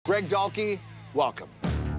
Greg Dahlke, welcome.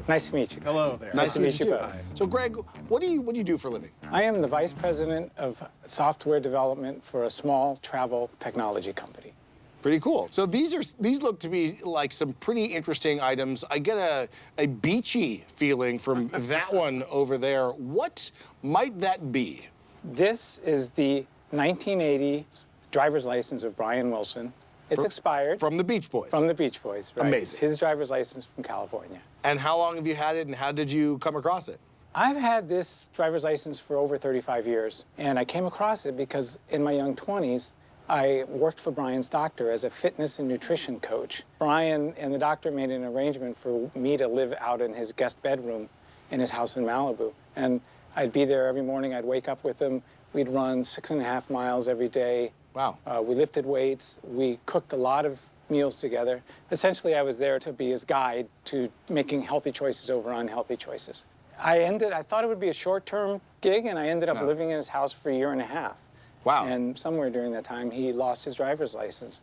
Nice to meet you guys. Hello there. Nice to meet you too. Hi. So, Greg, what do you do for a living? I am the Vice President of Software Development for a small travel technology company. Pretty cool. So these look to be like some pretty interesting items. I get a beachy feeling from that one over there. What might that be? This is the 1980 driver's license of Brian Wilson. It's expired. From the Beach Boys. From the Beach Boys, right. Amazing. It's his driver's license from California. And how long have you had it, and how did you come across it? I've had this driver's license for over 35 years, and I came across it because in my young 20s, I worked for Brian's doctor as a fitness and nutrition coach. Brian and the doctor made an arrangement for me to live out in his guest bedroom in his house in Malibu. And I'd be there every morning. I'd wake up with him. We'd run 6.5 miles every day. Wow. We lifted weights. We cooked a lot of meals together. Essentially, I was there to be his guide to making healthy choices over unhealthy choices. I thought it would be a short-term gig, and I ended up living in his house for 1.5 years. Wow. And somewhere during that time, he lost his driver's license.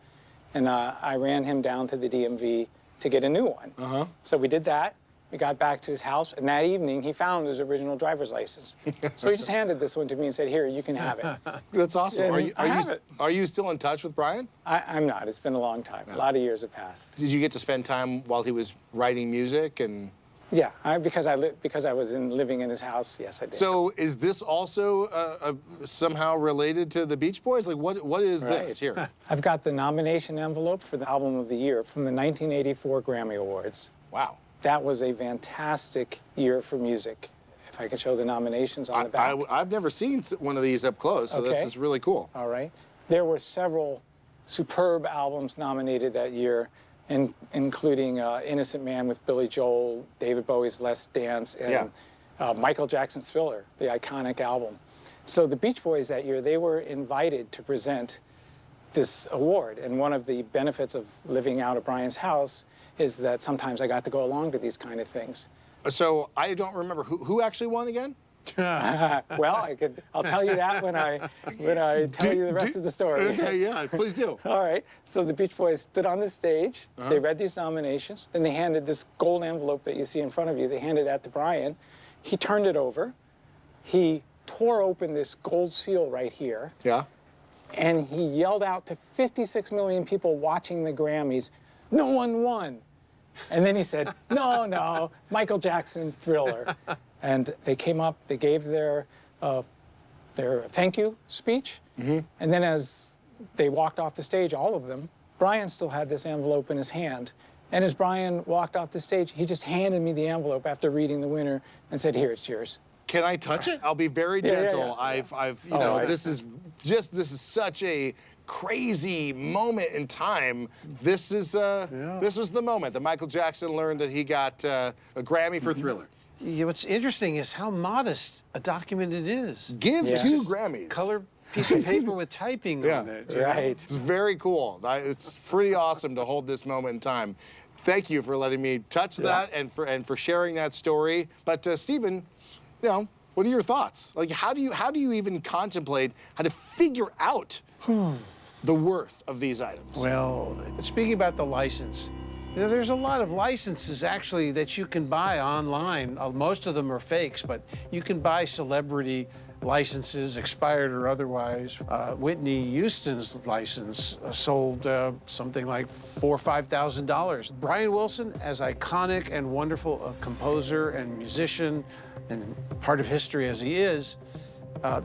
And I ran him down to the DMV to get a new one. So we did that. We got back to his house, and that evening, he found his original driver's license. So he just handed this one to me and said, here, you can have it. That's awesome. And Are you still in touch with Brian? I'm not. It's been a long time. A lot of years have passed. Did you get to spend time while he was writing music and? Yeah, because I was living in his house. Yes, I did. So is this also somehow related to the Beach Boys? Like, what is this here? I've got the nomination envelope for the Album of the Year from the 1984 Grammy Awards. Wow. That was a fantastic year for music. If I could show the nominations on the back. I've never seen one of these up close, so this is really cool. All right. There were several superb albums nominated that year, including Innocent Man with Billy Joel, David Bowie's Let's Dance, and Michael Jackson's Thriller, the iconic album. So the Beach Boys that year, they were invited to present this award. And one of the benefits of living out of Brian's house is that sometimes I got to go along to these kind of things. So I don't remember who actually won again? Well, I'll tell you that when I tell you the rest of the story. Okay, yeah, please do. All right. So the Beach Boys stood on the stage. They read these nominations. Then they handed this gold envelope that you see in front of you. They handed that to Brian. He turned it over. He tore open this gold seal right here. Yeah. And he yelled out to 56 million people watching the Grammys, "No one won." And then he said, no, Michael Jackson, Thriller. And they came up, they gave their thank you speech. And then as they walked off the stage, all of them, Brian still had this envelope in his hand. And as Brian walked off the stage, he just handed me the envelope after reading the winner and said, here, it's yours. Can I touch it? I'll be very gentle. This is such a crazy moment in time. This was the moment that Michael Jackson learned that he got a Grammy for Thriller. Yeah, what's interesting is how modest a document it is. Give 2 Grammys. Color piece of paper with typing on it. Right. It's very cool. It's pretty awesome to hold this moment in time. Thank you for letting me touch that and for sharing that story. But Stephen, what are your thoughts? Like, how do you even contemplate how to figure out the worth of these items? Well, speaking about the license, there's a lot of licenses actually that you can buy online. Most of them are fakes, but you can buy celebrity licenses, expired or otherwise. Whitney Houston's license sold something like $4,000 or $5,000. Brian Wilson, as iconic and wonderful a composer and musician and part of history as he is,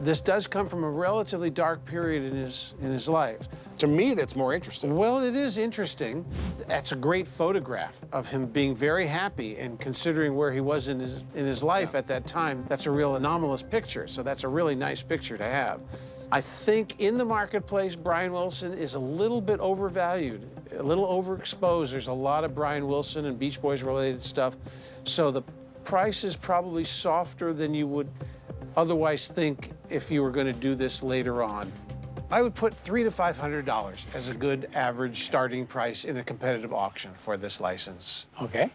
this does come from a relatively dark period in his life. To me, that's more interesting. Well, it is interesting. That's a great photograph of him being very happy, and considering where he was in his life at that time, that's a real anomalous picture. So that's a really nice picture to have. I think in the marketplace, Brian Wilson is a little bit overvalued, a little overexposed. There's a lot of Brian Wilson and Beach Boys related stuff. So the price is probably softer than you would otherwise think if you were going to do this later on. I would put $300 to $500 as a good average starting price in a competitive auction for this license. Okay.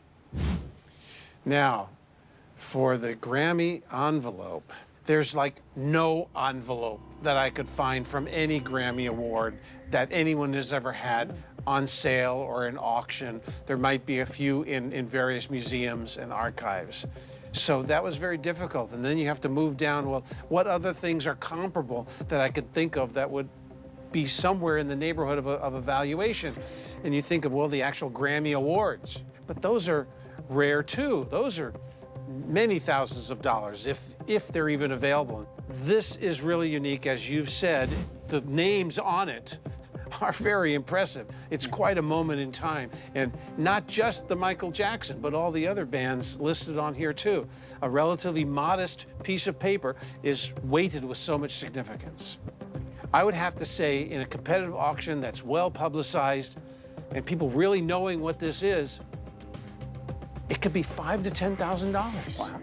Now, for the Grammy envelope, there's like no envelope that I could find from any Grammy award that anyone has ever had on sale or in auction. There might be a few in various museums and archives. So that was very difficult. And then you have to move down, well, what other things are comparable that I could think of that would be somewhere in the neighborhood of a valuation? And you think of, well, the actual Grammy Awards. But those are rare too. Those are many thousands of dollars, if they're even available. This is really unique, as you've said. The names on it are very impressive. It's quite a moment in time. And not just the Michael Jackson, but all the other bands listed on here too. A relatively modest piece of paper is weighted with so much significance. I would have to say, in a competitive auction that's well publicized and people really knowing what this is, it could be $5,000 to $10,000. Wow.